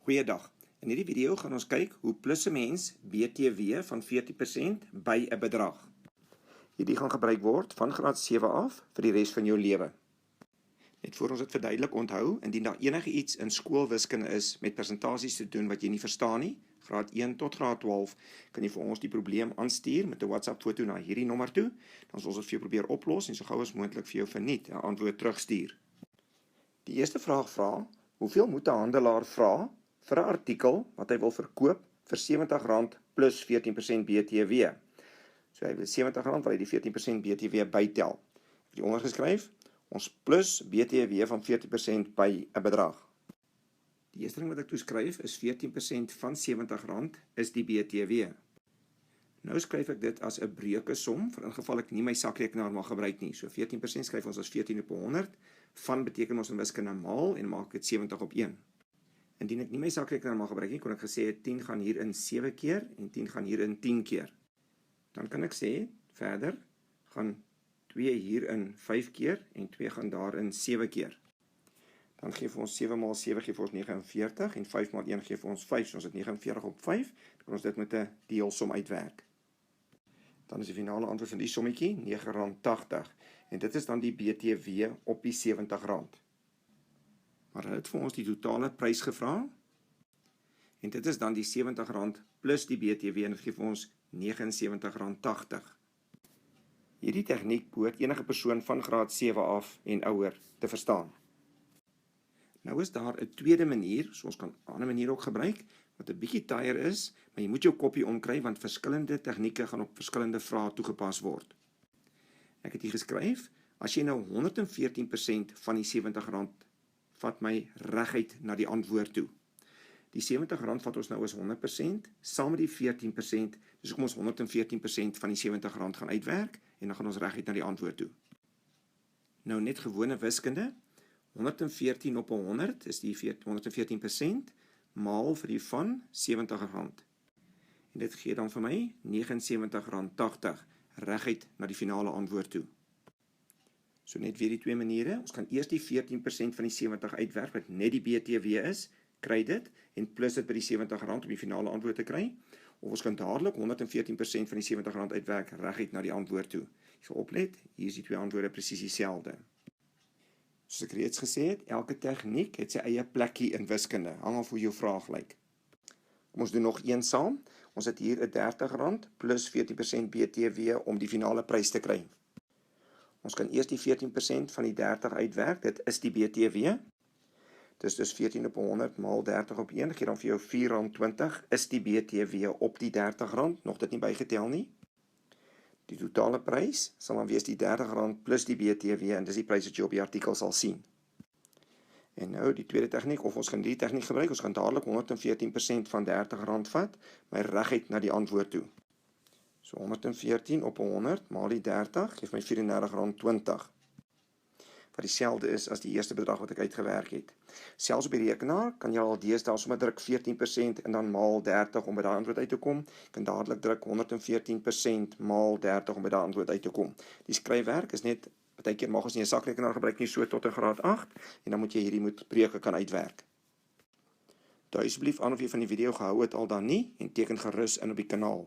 Goeiedag. In hierdie video gaan ons kyk hoe plus 'n mens BTW van 14% by 'n bedrag. Hierdie gaan gebruik word van graad 7 af vir die res van jou lewe. Net voor ons dit verduidelik, onthou, indien daar enige iets in skoolwiskunde is met persentasies te doen wat jy nie verstaan nie, graad 1 tot graad 12, kan jy vir ons die probleem aanstuur met 'n WhatsApp foto na hierdie nommer toe, dan sal ons dit vir jou probeer oplos en so gou as moontlik vir jou verniet 'n antwoord terugstuur. Die eerste vraag vra: hoeveel moet 'n handelaar vra vir 'n artikel wat hy wil verkoop vir R70 plus 14% BTW? So hy wil R70 waar hy die 14% BTW bytel. Ek het die ondergeskryf, ons plus BTW van 14% by 'n bedrag. Die eerste ding wat ek toeskryf is 14% van R70 is die BTW. Nou skryf ek dit as 'n breuke som, vir ingeval ek nie my sakrekenaar mag gebruik nie. So 14% skryf ons as 14 op 100, van beteken ons in wiskunde maal en maak dit 70 op 1. Indien ek nie my sakrekenaar mag gebruik nie, kon ek gesê het 10 gaan hier in 7 keer en 10 gaan hier in 10 keer. Dan kan ek sê, verder, gaan 2 hier in 5 keer en 2 gaan daar in 7 keer. Dan geef ons 7 maal 7 geef ons 49 en 5 maal 1 geef ons 5. So ons het 49 op 5, dan kan ons dit met 'n deelsom uitwerk. Dan is die finale antwoord van die sommetjie R9.80 en dit is dan die BTW op die R70. Maar hulle het vir ons die totale prys gevra en dit is dan die R70 plus die BTW en dit gee vir ons R79.80. Hierdie tegniek behoort enige persoon van graad 7 af en ouer te verstaan. Nou is daar 'n tweede manier, so ons kan 'n ander manier ook gebruik, wat 'n bietjie taaier is, maar jy moet jou koppie omkry want verskillende tegnieke gaan op verskillende vrae toegepas word. Ek het hier geskryf, as jy nou 114% van die R70 vat my reguit na die antwoord toe. Die R70 vat ons nou as 100%, saam met die 14%, dus kom ons 114% van die R70 gaan uitwerk, en dan gaan ons reguit na die antwoord toe. Nou net gewone wiskunde, 114 op 100 is die 114%, maal vir die van R70. En dit gee dan vir my R79.80, reguit na die finale antwoord toe. So net weer die twee maniere, ons kan eers die 14% van die 70 uitwerk, wat net die BTW is, kry dit, en plus dit by die R70 om die finale antwoord te kry, of ons kan dadelik 114% van die R70 uitwerk, reguit na die antwoord toe. Jy sal oplet, hier is die twee antwoorde presies dieselfde. Soos ek reeds gesê het, elke tegniek het sy eie plekkie in wiskunde, hang af hoe jou vraag lyk. Kom ons doen nog een saam, ons het hier R30 plus 14% BTW om die finale prys te kry. Ons kan eers die 14% van die 30 uitwerk, dit is die BTW. Dit is dus 14 op 100 maal 30 op 1, gee dan vir jou R4.20, is die BTW op die R30, nog dit nie bygetel nie. Die totale prys sal dan wees die R30 plus die BTW, en dis die prys wat jy op die artikel sal sien. En nou die tweede tegniek, of ons gaan die tegniek gebruik, ons gaan dadelik 114% van R30 vat, maar reguit na die antwoord toe. So 114 op 100 maal die 30 geef my R34.20. Wat dieselfde is as die eerste bedrag wat ek uitgewerk het. Selfs op die rekenaar kan jy al deesdae sommer druk 14% en dan maal 30 om by daai antwoord uit te kom. Jy kan dadelik druk 114% maal 30 om by daai antwoord uit te kom. Die skryfwerk is net, partykeer mag ons nie 'n sakrekenaar gebruik nie, so tot 'n graad 8 en dan moet jy hierdie breuke kan uitwerk. Dui asseblief aan of jy van die video gehou het al dan nie en teken gerus in op die kanaal.